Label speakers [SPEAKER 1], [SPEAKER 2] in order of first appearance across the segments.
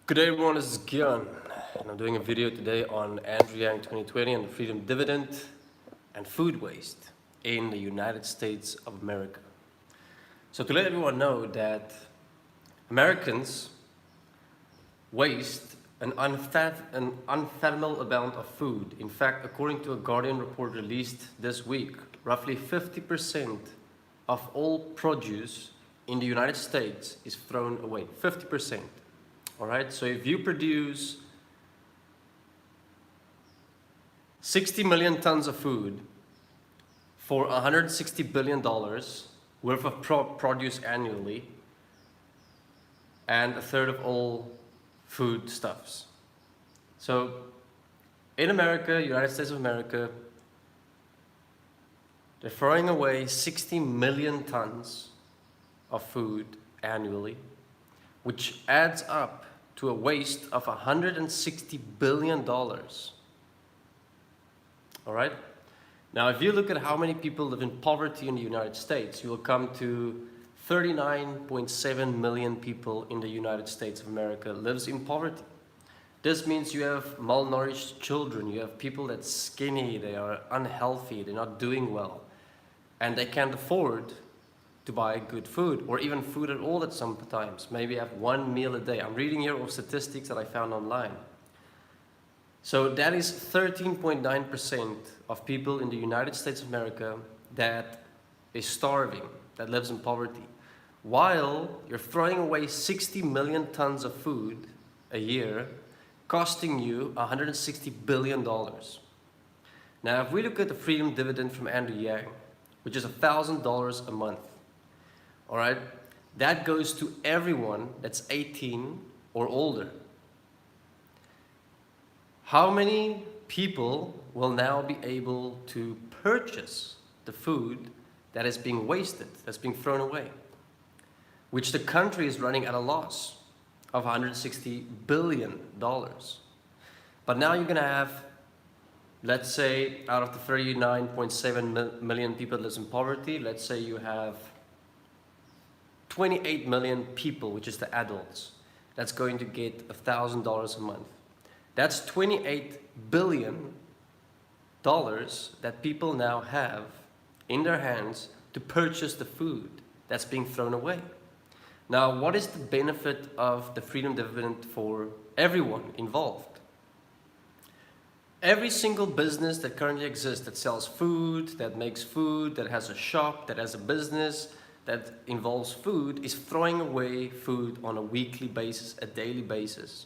[SPEAKER 1] Good day everyone, this is Gian, and I'm doing a video today on AndrewYang2020 and the freedom dividend and food waste in the United States of America. So to let everyone know that Americans waste an unfathomable amount of food. In fact, according to a Guardian report released this week, roughly 50% of all produce in the United States is thrown away. 50%. Alright, so if you produce 60 million tons of food for $160 billion worth of produce annually, and a third of all foodstuffs. So in America, United States of America, they're throwing away 60 million tons of food annually, which adds up to a waste of $160 billion. All right? Now, if you look at how many people live in poverty in the United States, you will come to 39.7 million people in the United States of America lives in poverty. This means you have malnourished children, you have people that's skinny, they are unhealthy, they're not doing well, and they can't afford to buy good food, or even food at all at some times. Maybe have one meal a day. I'm reading here of statistics that I found online. So that is 13.9% of people in the United States of America that is starving, that lives in poverty, while you're throwing away 60 million tons of food a year, costing you $160 billion. Now, if we look at the freedom dividend from Andrew Yang, which is $1,000 a month, all right, that goes to everyone that's 18 or older. How many people will now be able to purchase the food that is being wasted, that's being thrown away, which the country is running at a loss of $160 billion. But now you're going to have, let's say, out of the 39.7 million people that live in poverty, let's say you have 28 million people, which is the adults, that's going to get $1,000 a month. That's $28 billion that people now have in their hands to purchase the food that's being thrown away. Now, what is the benefit of the freedom dividend for everyone involved? Every single business that currently exists, that sells food, that makes food, that has a shop, that has a business, that involves food, is throwing away food on a weekly basis, a daily basis.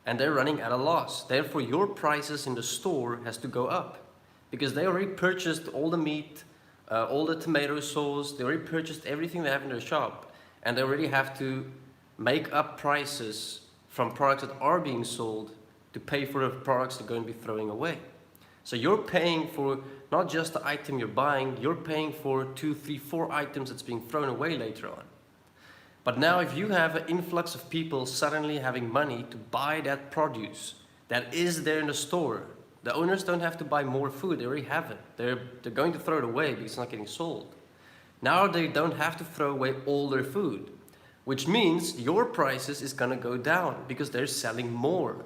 [SPEAKER 1] And they're running at a loss. Therefore, your prices in the store has to go up because they already purchased all the meat, all the tomato sauce, they already purchased everything they have in their shop, and they already have to make up prices from products that are being sold to pay for the products they're going to be throwing away. So you're paying for not just the item you're buying, you're paying for 2, 3, 4 items that's being thrown away later on. But now if you have an influx of people suddenly having money to buy that produce that is there in the store, the owners don't have to buy more food, they already have it. They're going to throw it away because it's not getting sold. Now they don't have to throw away all their food, which means your prices is going to go down because they're selling more.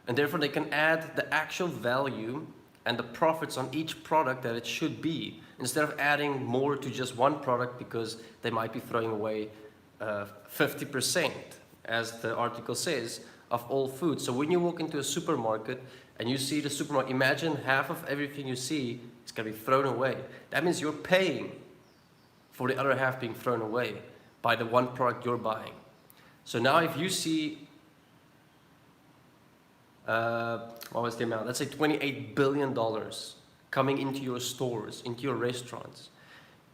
[SPEAKER 1] And therefore they can add the actual value and the profits on each product that it should be, instead of adding more to just one product because they might be throwing away 50%, as the article says, of all food. So when you walk into a supermarket and you see the supermarket, imagine half of everything you see is going to be thrown away. That means you're paying for the other half being thrown away by the one product you're buying. So now if you see what was the amount? Let's say $28 billion coming into your stores, into your restaurants.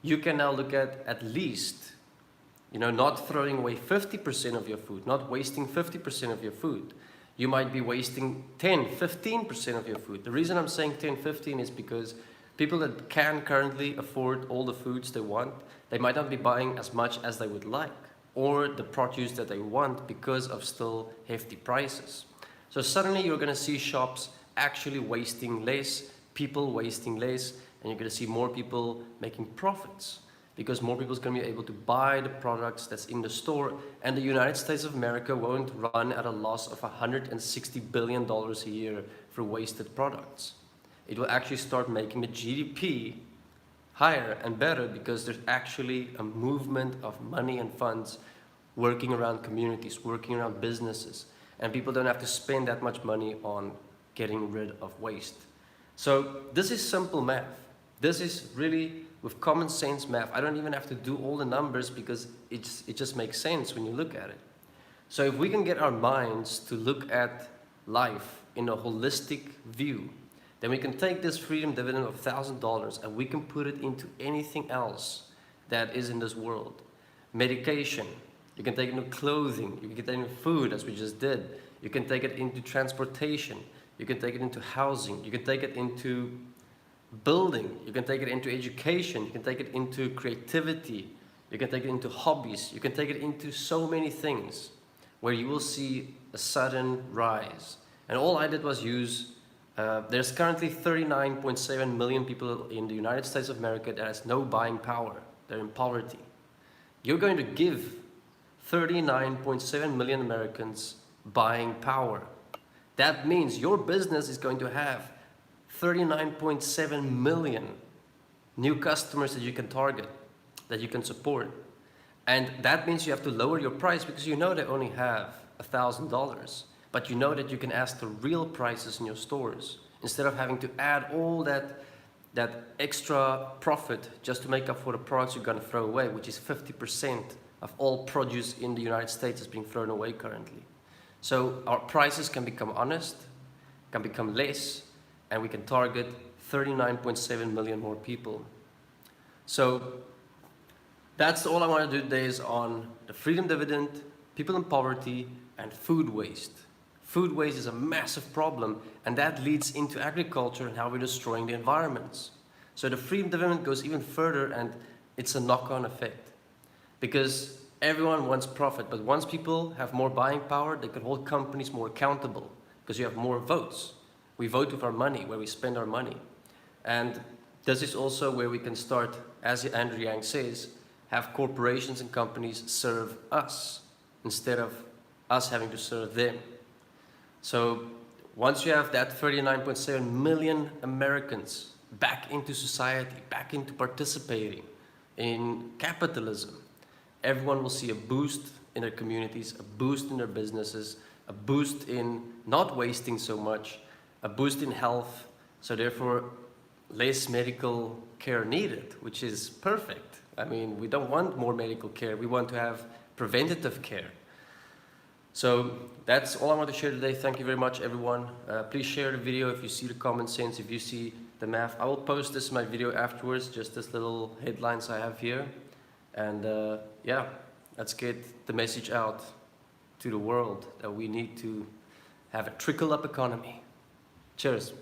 [SPEAKER 1] You can now look at least, not throwing away 50% of your food, not wasting 50% of your food. You might be wasting 10, 15% of your food. The reason I'm saying 10, 15 is because people that can currently afford all the foods they want, they might not be buying as much as they would like, or the produce that they want because of still hefty prices. So suddenly you're going to see shops actually wasting less, people wasting less, and you're going to see more people making profits. because more people is going to be able to buy the products that's in the store, and the United States of America won't run at a loss of $160 billion a year for wasted products. It will actually start making the GDP higher and better because there's actually a movement of money and funds working around communities, working around businesses, and people don't have to spend that much money on getting rid of waste. So this is simple math. This is really with common sense math. I don't even have to do all the numbers because it just makes sense when you look at it. So if we can get our minds to look at life in a holistic view, then we can take this freedom dividend of $1,000 and we can put it into anything else that is in this world. Medication, you can take it into clothing, you can take it into food as we just did, you can take it into transportation, you can take it into housing, you can take it into building, you can take it into education, you can take it into creativity, you can take it into hobbies, you can take it into so many things where you will see a sudden rise. And all I did was use there's currently 39.7 million people in the United States of America that has no buying power. They're in poverty. You're going to give 39.7 million Americans buying power. That means your business is going to have 39.7 million new customers that you can target, that you can support. And that means you have to lower your price because you know they only have $1,000. But you know that you can ask the real prices in your stores instead of having to add all that extra profit just to make up for the products you're going to throw away, which is 50% of all produce in the United States is being thrown away currently. So our prices can become honest, can become less, and we can target 39.7 million more people. So that's all I want to do today is on the freedom dividend, people in poverty, and food waste. Food waste is a massive problem, and that leads into agriculture and how we're destroying the environments. So the freedom dividend goes even further, and it's a knock-on effect. Because everyone wants profit, but once people have more buying power, they can hold companies more accountable, because you have more votes. We vote with our money, where we spend our money. And this is also where we can start, as Andrew Yang says, have corporations and companies serve us, instead of us having to serve them. So once you have that 39.7 million Americans back into society, back into participating in capitalism, everyone will see a boost in their communities, a boost in their businesses, a boost in not wasting so much, a boost in health, so therefore less medical care needed, which is perfect. I mean, we don't want more medical care, we want to have preventative care. So that's all I want to share today. Thank you very much, everyone. Please share the video if you see the common sense, if you see the math. I will post this in my video afterwards, just this little headlines I have here. And yeah, let's get the message out to the world that we need to have a trickle-up economy. Cheers.